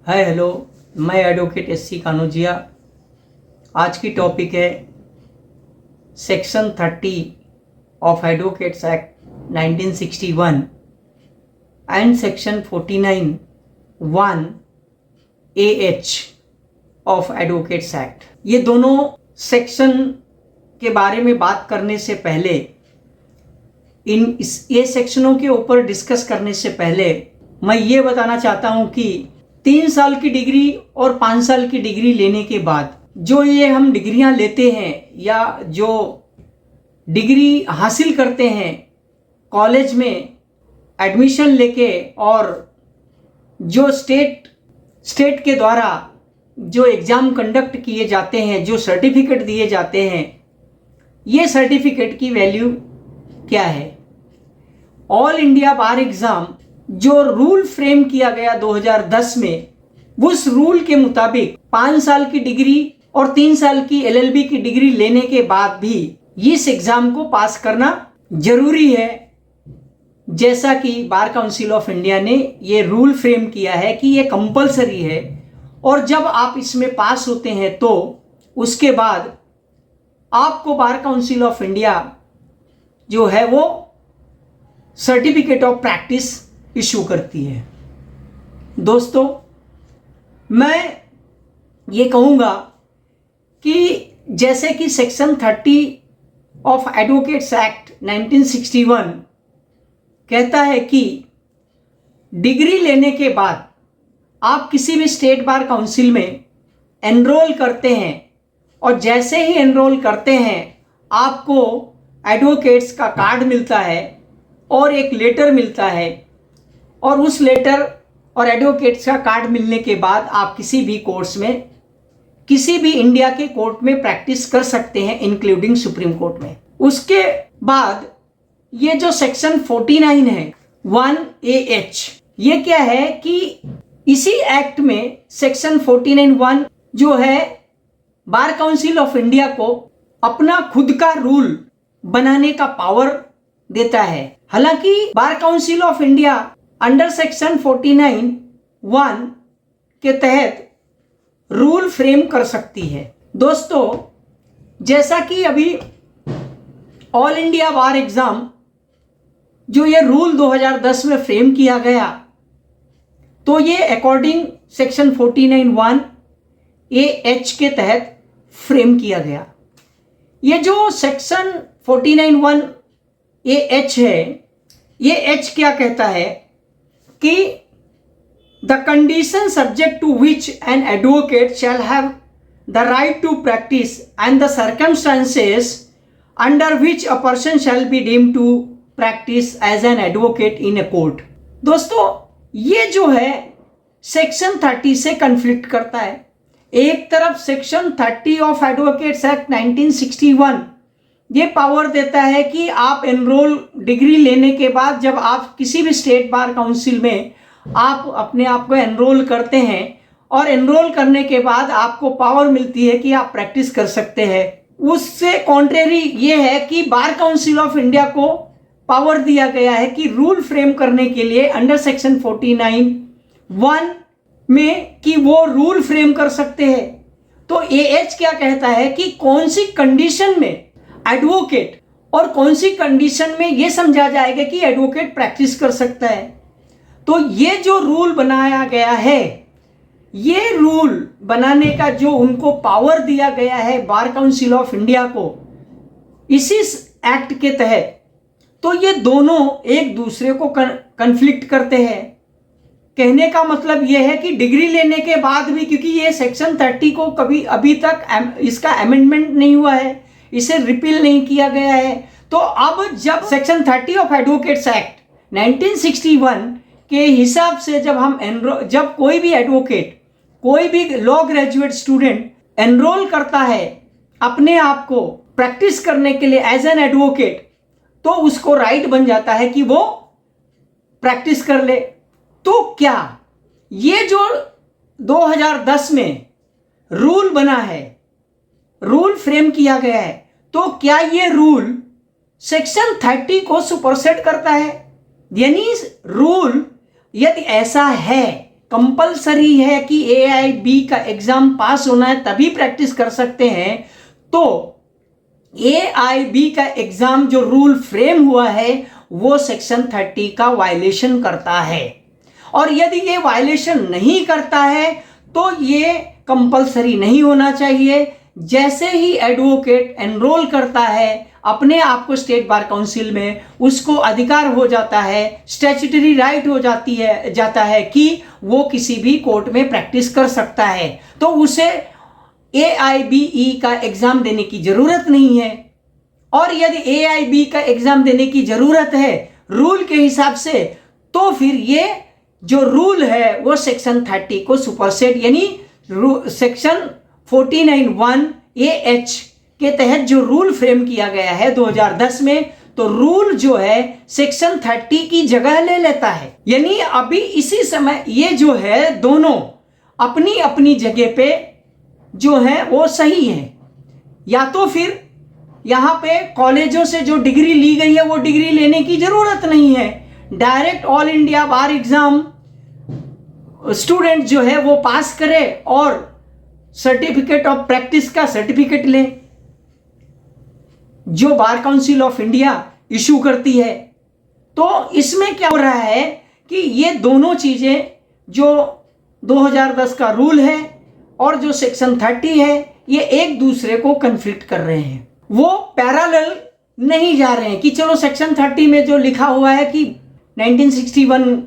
Hi hello, मैं advocate SC Kanojia. आज की टॉपिक है section 30 of advocates act 1961 and section 49 1 AH of advocates act. ये दोनों सेक्शन के बारे में बात करने से पहले, ये सेक्शनों के ऊपर डिस्कस करने से पहले मैं ये बताना चाहता हूँ कि 3 साल की डिग्री और 5 साल की डिग्री लेने के बाद जो ये हम डिग्रियां लेते हैं या जो डिग्री हासिल करते हैं कॉलेज में एडमिशन लेके, और जो स्टेट के द्वारा जो एग्ज़ाम कंडक्ट किए जाते हैं, जो सर्टिफिकेट दिए जाते हैं, ये सर्टिफिकेट की वैल्यू क्या है। ऑल इंडिया बार एग्ज़ाम जो रूल फ्रेम किया गया 2010 में, उस रूल के मुताबिक 5 साल की डिग्री और 3 साल की LLB की डिग्री लेने के बाद भी इस एग्ज़ाम को पास करना जरूरी है। जैसा कि बार काउंसिल ऑफ इंडिया ने ये रूल फ्रेम किया है कि ये कंपलसरी है, और जब आप इसमें पास होते हैं तो उसके बाद आपको बार काउंसिल ऑफ इंडिया जो है वो सर्टिफिकेट ऑफ प्रैक्टिस इशू करती है। दोस्तों, मैं ये कहूँगा कि जैसे कि सेक्शन 30 ऑफ एडवोकेट्स एक्ट 1961 कहता है कि डिग्री लेने के बाद आप किसी भी स्टेट बार काउंसिल में एनरोल करते हैं, और जैसे ही एनरोल करते हैं आपको एडवोकेट्स का कार्ड मिलता है और एक लेटर मिलता है, और उस लेटर और एडवोकेट्स का कार्ड मिलने के बाद आप किसी भी कोर्ट्स में, किसी भी इंडिया के कोर्ट में प्रैक्टिस कर सकते हैं, इंक्लूडिंग सुप्रीम कोर्ट में। उसके बाद ये जो सेक्शन 49 है 1 AH, ये क्या है कि इसी एक्ट में सेक्शन 49(1) जो है बार काउंसिल ऑफ इंडिया को अपना खुद का रूल बनाने का पावर देता है। हालांकि bar council of India under section 49(1) के तहत रूल फ्रेम कर सकती है। दोस्तों, जैसा कि अभी ऑल इंडिया बार एग्जाम जो ये रूल 2010 में फ्रेम किया गया, तो ये अकॉर्डिंग सेक्शन 49(1) AH के तहत फ्रेम किया गया। ये जो सेक्शन 49(1) AH है, ये H क्या कहता है कि the condition subject to which an advocate shall have the right to practice and the circumstances under which a person shall be deemed to practice as an advocate in a court. दोस्तों, ये जो है section 30 से conflict करता है। एक तरफ section 30 of advocates act 1961 ये पावर देता है कि आप एनरोल डिग्री लेने के बाद जब आप किसी भी स्टेट बार काउंसिल में आप अपने आप को एनरोल करते हैं, और एनरोल करने के बाद आपको पावर मिलती है कि आप प्रैक्टिस कर सकते हैं। उससे कॉन्ट्रेरी ये है कि बार काउंसिल ऑफ इंडिया को पावर दिया गया है कि रूल फ्रेम करने के लिए अंडर सेक्शन 49(1) में कि वो रूल फ्रेम कर सकते हैं। तो AH क्या कहता है कि कौन सी कंडीशन में एडवोकेट और कौन सी कंडीशन में ये समझा जाएगा कि एडवोकेट प्रैक्टिस कर सकता है। तो ये जो रूल बनाया गया है, ये रूल बनाने का जो उनको पावर दिया गया है बार काउंसिल ऑफ इंडिया को इसी एक्ट के तहत, तो ये दोनों एक दूसरे को कन्फ्लिक्ट करते हैं। कहने का मतलब यह है कि डिग्री लेने के बाद भी, क्योंकि ये सेक्शन 30 को कभी अभी तक इसका अमेंडमेंट नहीं हुआ है, इसे रिपील नहीं किया गया है, तो अब जब सेक्शन 30 ऑफ एडवोकेट्स एक्ट 1961 के हिसाब से जब कोई भी एडवोकेट, कोई भी लॉ ग्रेजुएट स्टूडेंट एनरोल करता है अपने आप को प्रैक्टिस करने के लिए एज एन एडवोकेट, तो उसको राइट बन जाता है कि वो प्रैक्टिस कर ले। तो क्या ये जो 2010 में रूल बना है, रूल फ्रेम किया गया है, तो क्या ये रूल सेक्शन 30 को सुपरसेट करता है? यानी रूल यदि ऐसा है कंपलसरी है कि AIB का एग्जाम पास होना है तभी प्रैक्टिस कर सकते हैं, तो AIB का एग्जाम जो रूल फ्रेम हुआ है वो सेक्शन 30 का वायलेशन करता है। और यदि ये वायलेशन नहीं करता है तो ये कंपलसरी नहीं होना चाहिए। जैसे ही एडवोकेट एनरोल करता है अपने आप को स्टेट बार काउंसिल में, उसको अधिकार हो जाता है, स्टैट्यूटरी राइट हो जाता है कि वो किसी भी कोर्ट में प्रैक्टिस कर सकता है, तो उसे AIBE का एग्जाम देने की जरूरत नहीं है। और यदि AIB का एग्जाम देने की जरूरत है रूल के हिसाब से, तो फिर ये जो रूल है वो सेक्शन 30 को सुपरसेड, यानी सेक्शन 49(1)AH के तहत जो रूल फ्रेम किया गया है 2010 में, तो रूल जो है सेक्शन 30 की जगह ले लेता है। यानी अभी इसी समय ये जो है दोनों अपनी अपनी जगह पे जो है वो सही है। या तो फिर यहाँ पे कॉलेजों से जो डिग्री ली गई है वो डिग्री लेने की जरूरत नहीं है, डायरेक्ट ऑल इंडिया बार एग्जाम स्टूडेंट जो है वो पास करे और सर्टिफिकेट ऑफ प्रैक्टिस का सर्टिफिकेट ले जो bar council of India issue करती है। तो इसमें क्या हो रहा है कि ये दोनों चीजें, जो 2010 का रूल है और जो सेक्शन 30 है, ये एक दूसरे को कन्फ्लिक्ट कर रहे हैं, वो पैरेलल नहीं जा रहे हैं कि चलो सेक्शन 30 में जो लिखा हुआ है कि 1961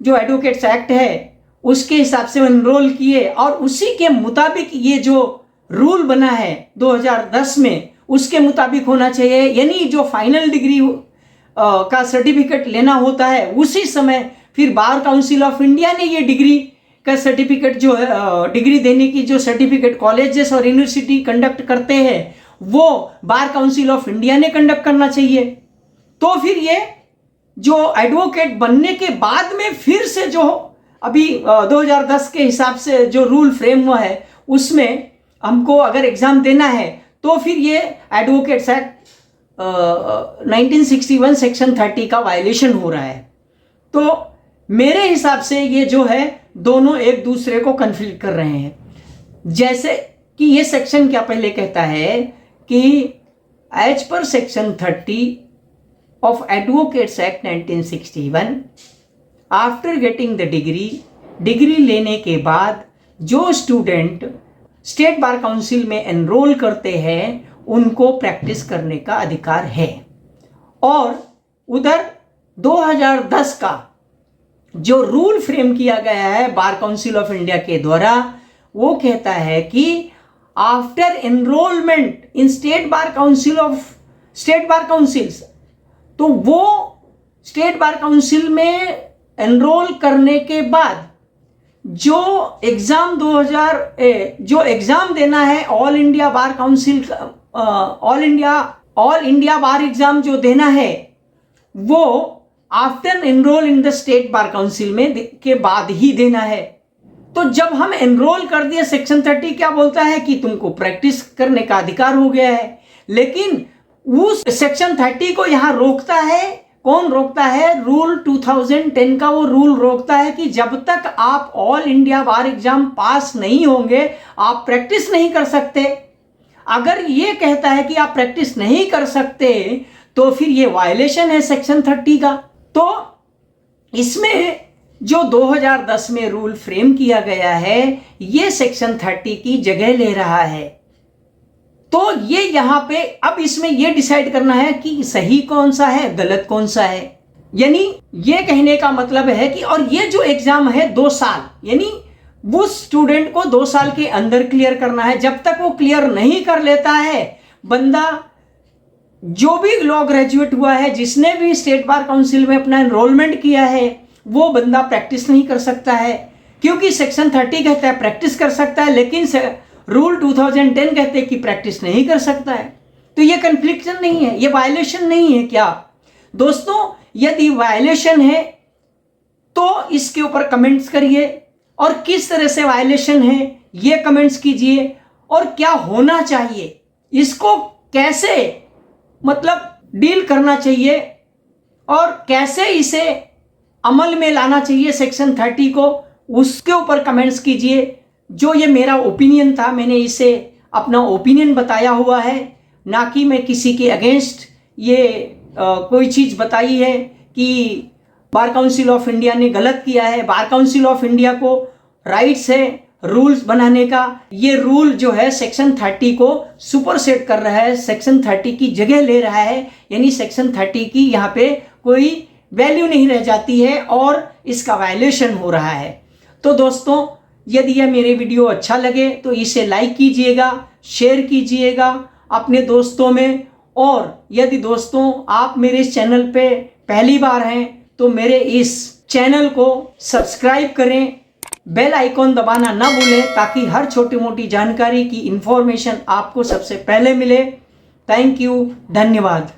जो एडवोकेट्स एक्ट है उसके हिसाब से एनरोल किए और उसी के मुताबिक ये जो रूल बना है 2010 में उसके मुताबिक होना चाहिए। यानी जो फाइनल डिग्री का सर्टिफिकेट लेना होता है उसी समय फिर बार काउंसिल ऑफ इंडिया ने ये डिग्री का सर्टिफिकेट जो है, डिग्री देने की जो सर्टिफिकेट कॉलेजेस और यूनिवर्सिटी कंडक्ट करते हैं वो बार काउंसिल ऑफ इंडिया ने कंडक्ट करना चाहिए। तो फिर ये जो एडवोकेट बनने के बाद में फिर से जो अभी 2010 के हिसाब से जो रूल फ्रेम हुआ है उसमें हमको अगर एग्जाम देना है तो फिर ये एडवोकेट्स एक्ट 1961 सेक्शन 30 का वायलेशन हो रहा है। तो मेरे हिसाब से ये जो है दोनों एक दूसरे को कन्फ्लिक्ट कर रहे हैं। जैसे कि ये सेक्शन क्या पहले कहता है कि as per section 30 of advocates act 1961, after getting the degree लेने के बाद जो स्टूडेंट स्टेट बार काउंसिल में एनरोल करते हैं उनको प्रैक्टिस करने का अधिकार है। और उधर 2010 का जो रूल फ्रेम किया गया है बार काउंसिल ऑफ इंडिया के द्वारा, वो कहता है कि after enrolment in state bar councils, तो वो स्टेट बार काउंसिल में एनरोल करने के बाद जो एग्जाम जो एग्जाम देना है all India bar council, all India बार एग्जाम जो देना है वो after enrol in the state bar council में के बाद ही देना है। तो जब हम एनरोल कर दिए, सेक्शन 30 क्या बोलता है कि तुमको प्रैक्टिस करने का अधिकार हो गया है, लेकिन उस सेक्शन 30 को यहां रोकता है। कौन रोकता है? रूल 2010 का वो रूल रोकता है कि जब तक आप ऑल इंडिया बार एग्जाम पास नहीं होंगे आप प्रैक्टिस नहीं कर सकते। अगर ये कहता है कि आप प्रैक्टिस नहीं कर सकते तो फिर ये वायलेशन है सेक्शन 30 का। तो इसमें जो 2010 में रूल फ्रेम किया गया है ये सेक्शन 30 की जगह ले रहा है। तो ये यहां पे अब इसमें ये डिसाइड करना है कि सही कौन सा है, गलत कौन सा है। यानी ये कहने का मतलब है कि और ये जो एग्जाम है 2 साल, यानी वो स्टूडेंट को 2 साल के अंदर क्लियर करना है। जब तक वो क्लियर नहीं कर लेता है, बंदा जो भी लॉ ग्रेजुएट हुआ है, जिसने भी स्टेट बार काउंसिल में अपना एनरोलमेंट किया है, वो बंदा प्रैक्टिस नहीं कर सकता है। क्योंकि सेक्शन 30 कहता है प्रैक्टिस कर सकता है, लेकिन रूल 2010 कहते हैं कि प्रैक्टिस नहीं कर सकता है। तो ये कन्फ्लिक्शन नहीं है, ये वायलेशन नहीं है क्या दोस्तों? यदि वायलेशन है तो इसके ऊपर कमेंट्स करिए और किस तरह से वायलेशन है ये कमेंट्स कीजिए, और क्या होना चाहिए, इसको कैसे मतलब डील करना चाहिए और कैसे इसे अमल में लाना चाहिए सेक्शन 30 को, उसके ऊपर कमेंट्स कीजिए। जो ये मेरा ओपिनियन था, मैंने इसे अपना ओपिनियन बताया हुआ है, ना कि मैं किसी के अगेंस्ट ये कोई चीज़ बताई है कि बार काउंसिल ऑफ इंडिया ने गलत किया है। बार काउंसिल ऑफ इंडिया को राइट्स है रूल्स बनाने का। ये रूल जो है सेक्शन 30 को सुपरसेट कर रहा है, सेक्शन 30 की जगह ले रहा है, यानी सेक्शन 30 की यहाँ पे कोई वैल्यू नहीं रह जाती है और इसका वायलेशन हो रहा है। तो दोस्तों, यदि यह मेरे वीडियो अच्छा लगे तो इसे लाइक कीजिएगा, शेयर कीजिएगा अपने दोस्तों में। और यदि दोस्तों आप मेरे इस चैनल पे पहली बार हैं तो मेरे इस चैनल को सब्सक्राइब करें, बेल आइकॉन दबाना ना भूलें, ताकि हर छोटी मोटी जानकारी की इंफॉर्मेशन आपको सबसे पहले मिले। थैंक यू, धन्यवाद।